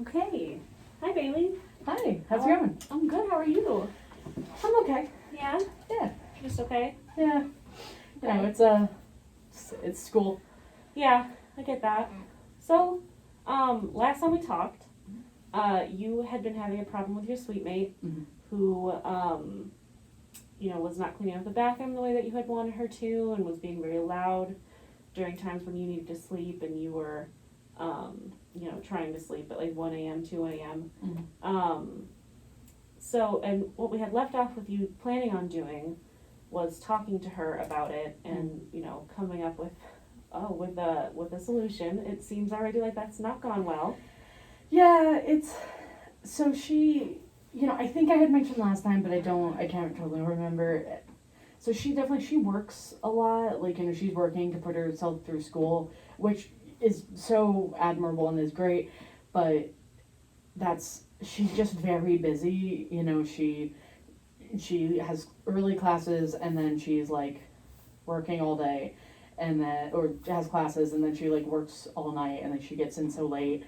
Okay. Hi, Bailey. Hi, how's it going? I'm good. How are you? I'm okay. Yeah? Yeah. Just okay? Yeah. You know, it's school. Yeah, I get that. So, last time we talked, you had been having a problem with your suite mate Mhm. who, was not cleaning up the bathroom the way that you had wanted her to and was being very loud during times when you needed to sleep and you were, trying to sleep at like 1 a.m., 2 a.m. Mhm. And what we had left off with you planning on doing was talking to her about it and, coming up with a solution. It seems already like that's not gone well. Yeah, so I think I had mentioned last time, but I can't totally remember. So she works a lot, like, she's working to put herself through school, which is so admirable and is great, but she's just very busy, she has early classes and then she's like working all day and then or has classes and then she like works all night and then she gets in so late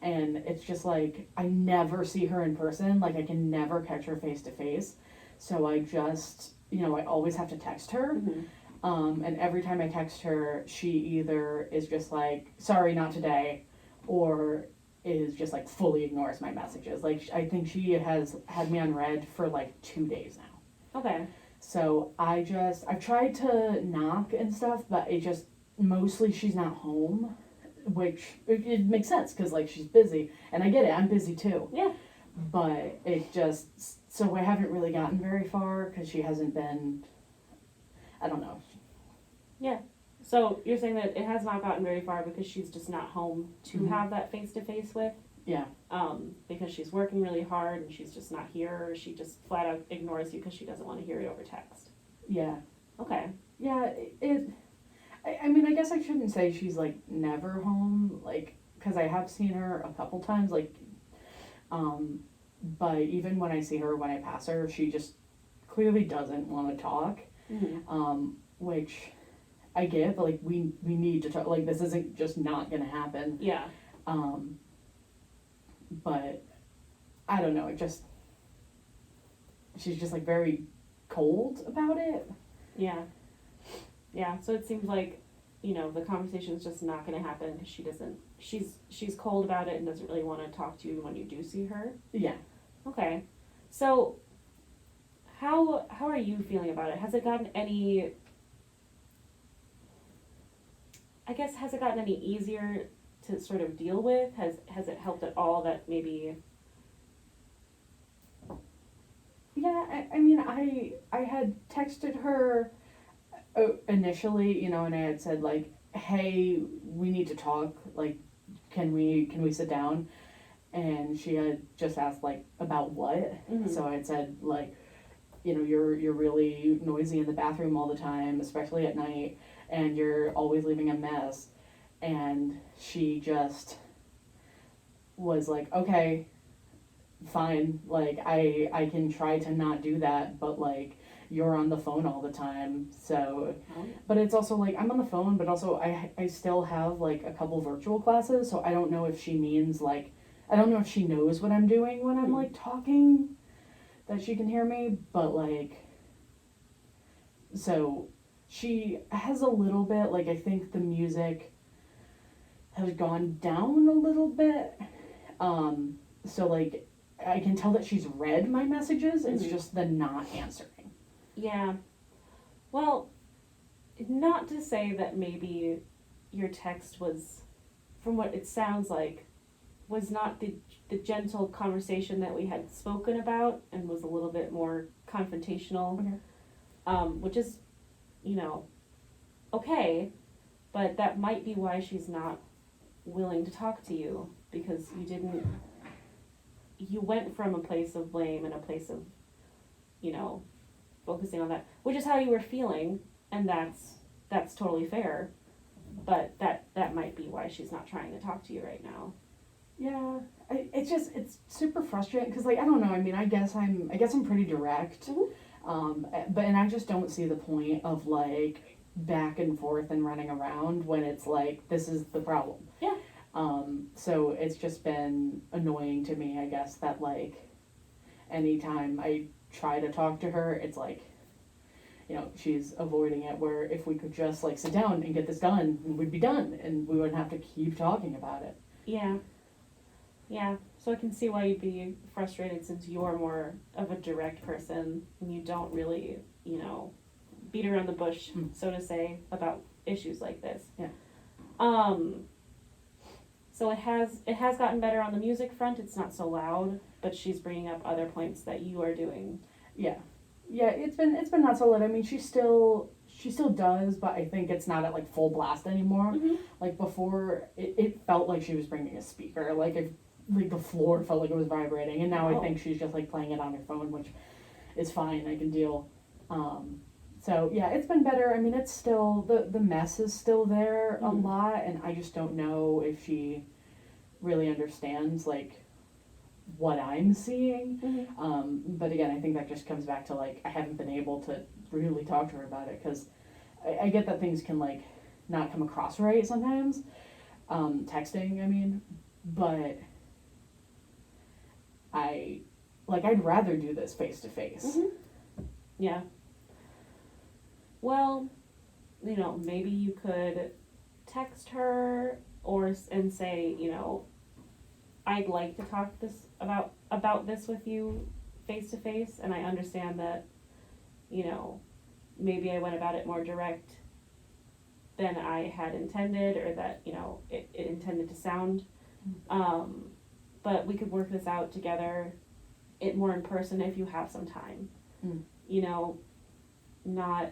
and it's just like I never see her in person, like I can never catch her face to face, so I just I always have to text her. Mm-hmm. And every time I text her she either is just like sorry not today or is just like fully ignores my messages. Like I think she has had me on read for like 2 days now. Okay. So I've tried to knock and stuff, but it just mostly she's not home, which it makes sense because like she's busy, and I get it. I'm busy too. Yeah. But it just so I haven't really gotten very far because she hasn't been. I don't know. Yeah. So you're saying that it has not gotten very far because she's just not home to Mhm. have that face to face with? Yeah. Because she's working really hard and she's just not here, or she just flat out ignores you because she doesn't want to hear it over text. Yeah. Okay. Yeah. I mean, I guess I shouldn't say she's like never home, like, because I have seen her a couple times, like, but even when I see her, when I pass her, she just clearly doesn't want to talk, Mm-hmm. which I get, but like, we need to talk, like, this isn't just not gonna happen, Yeah. but I don't know, she's just like very cold about it. Yeah. Yeah. So it seems like, the conversation's just not going to happen because she's cold about it and doesn't really want to talk to you when you do see her. Yeah. Okay. So how are you feeling about it? Has it gotten any, has it gotten any easier to sort of deal with? Has it helped at all that maybe? Yeah, I mean, I had texted her initially, and I had said like, "Hey, we need to talk. Like, can we sit down?" And she had just asked like about what. Mm-hmm. So I had said like, you're really noisy in the bathroom all the time, especially at night, and you're always leaving a mess. And she just was like, "Okay, fine. Like I can try to not do that, but like you're on the phone all the time." So, Oh, but it's also like I'm on the phone, but also I still have like a couple virtual classes, so I don't know if she means like I don't know if she knows what I'm doing when I'm like talking, that she can hear me, but like so she has a little bit like I think the music has gone down a little bit. So like I can tell that she's read my messages. It's Mhm. just the not answering. Yeah. Well, not to say that maybe your text was, from what it sounds like, was not the gentle conversation that we had spoken about and was a little bit more confrontational, Okay. which is, okay, but that might be why she's not willing to talk to you because you went from a place of blame and a place of, you know, focusing on that, which is how you were feeling, and that's totally fair. But that might be why she's not trying to talk to you right now. Yeah, it's super frustrating because like I don't know. I mean, I guess I'm pretty direct. Mhm. But and I just don't see the point of like back and forth and running around when it's like this is the problem. Yeah. So it's just been annoying to me, I guess, that like anytime I try to talk to her, it's like, she's avoiding it, where if we could just like sit down and get this done, we'd be done and we wouldn't have to keep talking about it. Yeah. Yeah. So I can see why you'd be frustrated since you're more of a direct person and you don't really, beat around the bush, so to say, about issues like this. Yeah. So it has gotten better on the music front. It's not so loud, but she's bringing up other points that you are doing. Yeah. Yeah, it's been not so loud. I mean, she still does, but I think it's not at like full blast anymore. Mm-hmm. Like before, it felt like she was bringing a speaker. Like the floor felt like it was vibrating, and now I think she's just like playing it on her phone, which is fine. I can deal. So yeah, it's been better. I mean, it's still the mess is still there a lot, and I just don't know if she really understands like what I'm seeing. Mm-hmm. But again, I think that just comes back to like I haven't been able to really talk to her about it, because I get that things can like not come across right sometimes, texting, I mean, but I'd rather do this face to face. Yeah. Well, maybe you could text her and say, I'd like to talk about this with you face to face, and I understand that, maybe I went about it more direct than I had intended, or that, it intended to sound. But we could work this out together, more in person if you have some time. Not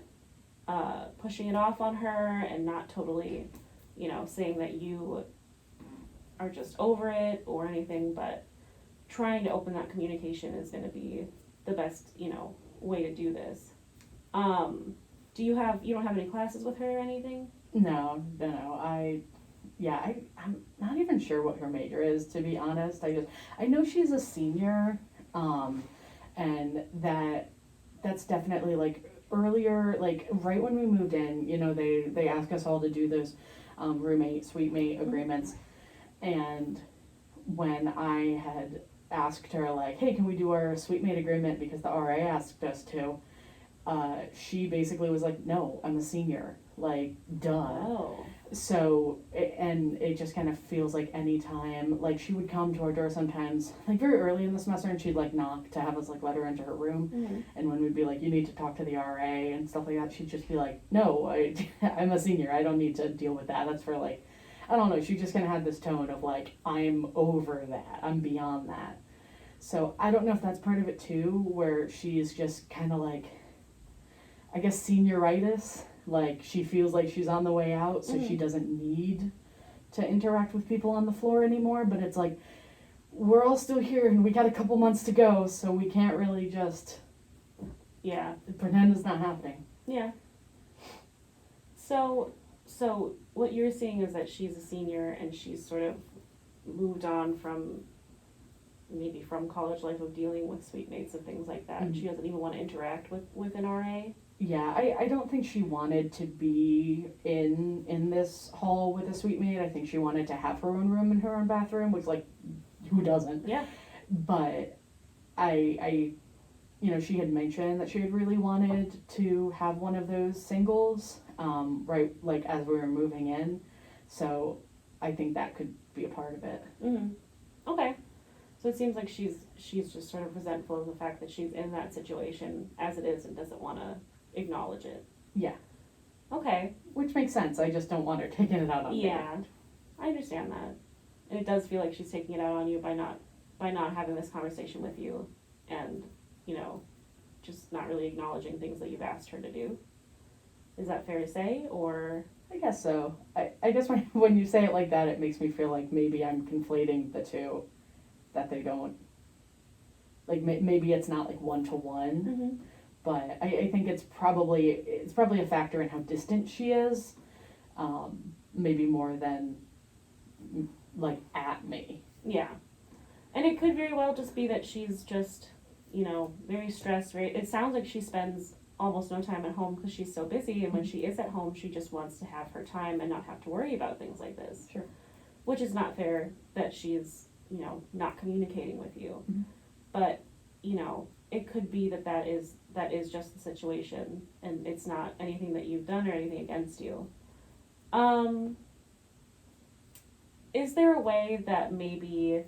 pushing it off on her, and not totally, saying that you are just over it or anything, but trying to open that communication is going to be the best, way to do this. You don't have any classes with her or anything? No. I'm not even sure what her major is, to be honest. I know she's a senior, and that's definitely like earlier, like right when we moved in, they asked us all to do those suite mate agreements, and when I had asked her like, hey, can we do our suite mate agreement because the RA asked us to, she basically was like, no, I'm a senior, like duh. Oh. So it just kind of feels like any time, like she would come to our door sometimes like very early in the semester, and she'd like knock to have us like let her into her room. And when we'd be like, you need to talk to the RA and stuff like that, she'd just be like, no, I'm a senior, I don't need to deal with that, that's for like, I don't know, she just kind of had this tone of like, I'm over that, I'm beyond that. So I don't know if that's part of it too, where she's just kind of like, I guess senioritis. Like, she feels like she's on the way out, so she doesn't need to interact with people on the floor anymore. But it's like, we're all still here, and we got a couple months to go, so we can't really just pretend it's not happening. Yeah. So what you're seeing is that she's a senior, and she's sort of moved on from college life of dealing with suite mates and things like that. She doesn't even want to interact with an RA. Yeah, I don't think she wanted to be in this hall with a suite mate. I think she wanted to have her own room and her own bathroom, which, like, who doesn't? Yeah. But I she had mentioned that she had really wanted to have one of those singles, right, like, as we were moving in. So I think that could be a part of it. Okay. So it seems like she's just sort of resentful of the fact that she's in that situation as it is and doesn't want to acknowledge it. Yeah. Okay. Which makes sense. I just don't want her taking it out on me. Yeah. I understand that. And it does feel like she's taking it out on you by not having this conversation with you, and, just not really acknowledging things that you've asked her to do. Is that fair to say, or? I guess so. I guess when you say it like that, it makes me feel like maybe I'm conflating the two, that they don't, like, maybe it's not like one-to-one, but I think it's probably a factor in how distant she is, maybe more than, like, at me. Yeah. And it could very well just be that she's just, very stressed, right? It sounds like she spends almost no time at home because she's so busy, and when she is at home, she just wants to have her time and not have to worry about things like this. Sure. which is not fair that she's, you know, not communicating with you. Mhm. But, you know, it could be that is just the situation, and it's not anything that you've done or anything against you. Is there a way that maybe,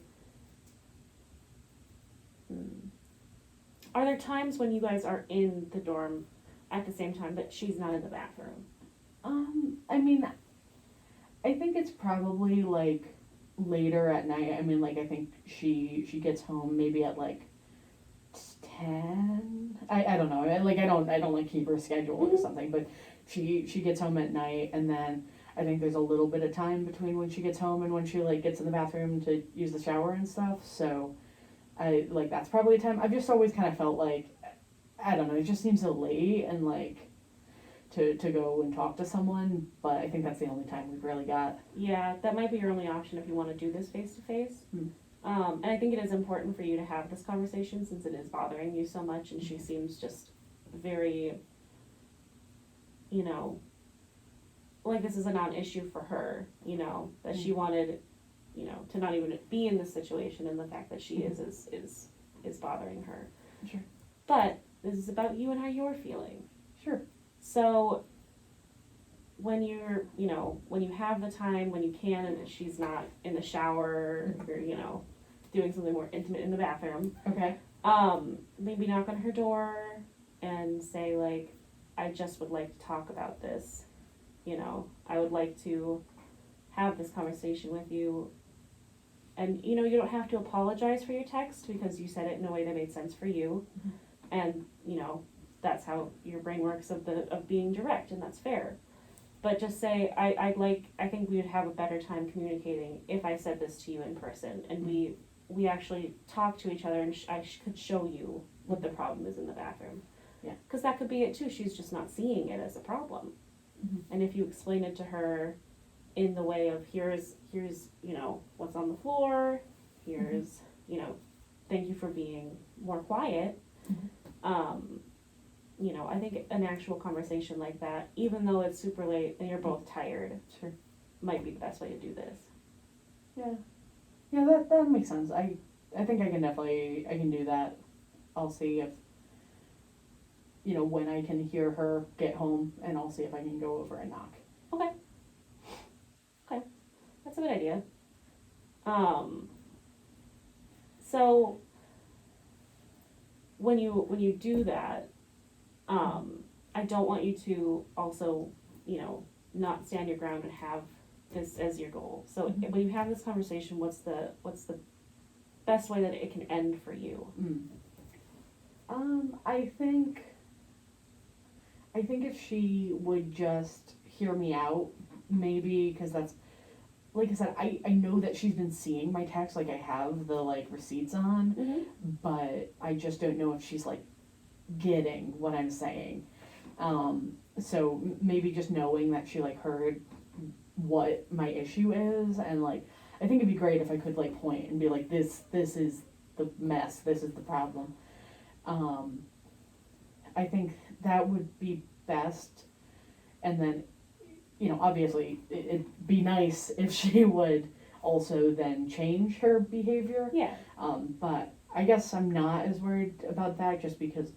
are there times when you guys are in the dorm at the same time but she's not in the bathroom? I mean, I think it's probably like later at night. I mean, like I think she gets home maybe at like 10. I don't know. I don't like keep her schedule or Mhm. something, but she gets home at night, and then I think there's a little bit of time between when she gets home and when she like gets in the bathroom to use the shower and stuff. So I like that's probably a time. I've just always kind of felt like I don't know. It just seems so late and like to go and talk to someone, but I think that's the only time we've really got. Yeah, that might be your only option if you want to do this face to face. And I think it is important for you to have this conversation since it is bothering you so much, and she seems just very, you know, like this is a non-issue for her, you know, that she wanted, you know, to not even be in this situation, and the fact that she is bothering her. Sure. But this is about you and how you're feeling. Sure. So when you're, you know, when you have the time, when you can, and she's not in the shower or, you know, doing something more intimate in the bathroom, Okay. maybe knock on her door and say, like, I just would like to talk about this. You know, I would like to have this conversation with you. And, you know, you don't have to apologize for your text because you said it in a way that made sense for you. Mhm. And, you know, that's how your brain works of being direct, and that's fair. But just say, I think we would have a better time communicating if I said this to you in person, and we actually talked to each other, and could show you what the problem is in the bathroom. Yeah. Because that could be it too. She's just not seeing it as a problem. Mhm. And if you explain it to her in the way of here's you know what's on the floor, here's you know, thank you for being more quiet. You know, I think an actual conversation like that, even though it's super late and you're both tired, Sure. might be the best way to do this. Yeah. Yeah, that makes sense. I think I can do that. I'll see if you know when I can hear her get home, and I'll see if I can go over and knock. Okay, that's a good idea. So when you do that, I don't want you to also, you know, not stand your ground and have this as your goal. So Mhm. when you have this conversation, what's the best way that it can end for you? I think if she would just hear me out, maybe, because that's, like I said, I know that she's been seeing my text, like I have the, like, receipts on, Mm-hmm. but I just don't know if she's, like, getting what I'm saying. So maybe just knowing that she, like, heard what my issue is, and, like, I think it'd be great if I could, like, point and be like, this is the mess, this is the problem. I think that would be best, and then, you know, obviously, it'd be nice if she would also then change her behavior. Yeah. But I guess I'm not as worried about that just because,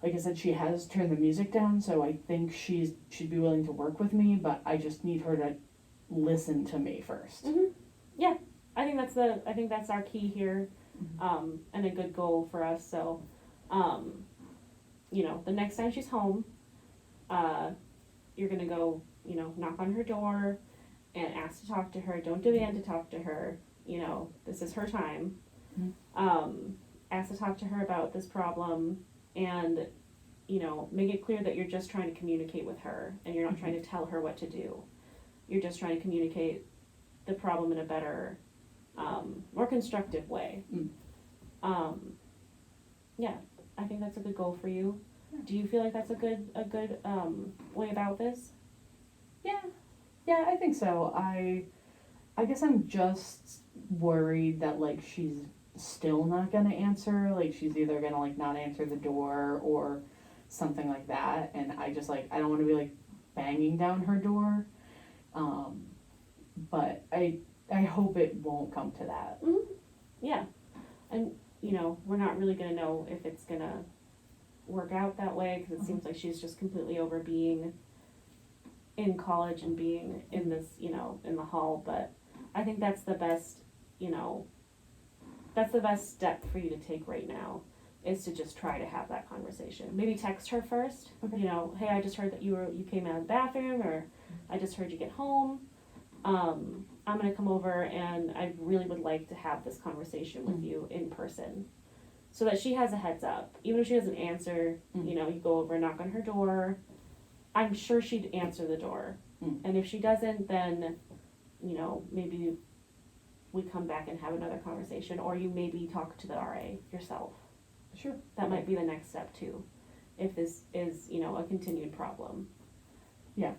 like I said, she has turned the music down, so I think she'd be willing to work with me, but I just need her to listen to me first. Mm-hmm. Yeah, I think that's our key here, and a good goal for us. So, you know, the next time she's home, you're gonna go, you know, knock on her door and ask to talk to her. Don't demand to talk to her. You know, this is her time. Ask to talk to her about this problem, and, you know, make it clear that you're just trying to communicate with her, and you're not trying to tell her what to do. You're just trying to communicate the problem in a better, more constructive way. Yeah, I think that's a good goal for you. Yeah. Do you feel like that's a good way about this? Yeah, I think so. I guess I'm just worried that, like, she's still not gonna answer. Like, she's either gonna, like, not answer the door or something like that. And I just, like, I don't want to be, like, banging down her door. But I hope it won't come to that. Yeah. And, we're not really gonna know if it's gonna work out that way, because it seems like she's just completely over being in college and being in this, in the hall, but I think that's the best, that's the best step for you to take right now, is to just try to have that conversation. Maybe text her first, Okay. Hey, I just heard that you came out of the bathroom, or I just heard you get home. I'm gonna come over and I really would like to have this conversation with you in person. So that she has a heads up. Even if she doesn't answer, you go over and knock on her door. I'm sure she'd answer the door. And if she doesn't, then, maybe we come back and have another conversation, or you maybe talk to the RA yourself. Sure. That might be the next step too, if this is, a continued problem. Yeah,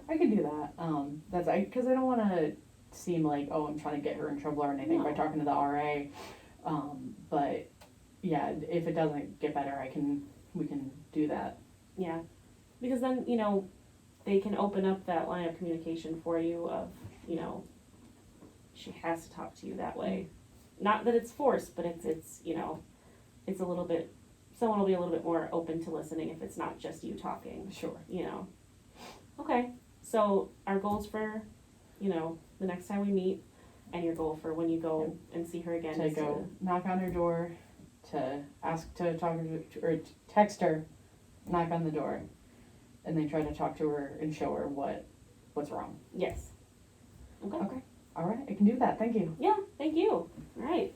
I could do that. Because I don't want to seem like, oh, I'm trying to get her in trouble or anything by No. talking to the RA. But yeah, if it doesn't get better, we can do that. Yeah, because then, they can open up that line of communication for you of, she has to talk to you that way. Not that it's forced, but it's it's a little bit, someone will be a little bit more open to listening if it's not just you talking, Sure. Okay, so our goals for, the next time we meet, and your goal for when you go and see her again To is go knock on her door, to ask to talk to her, or to text her, knock on the door, and then try to talk to her and show her what's wrong. yes. Okay. All right, I can do that. Thank you. Yeah, thank you. All right.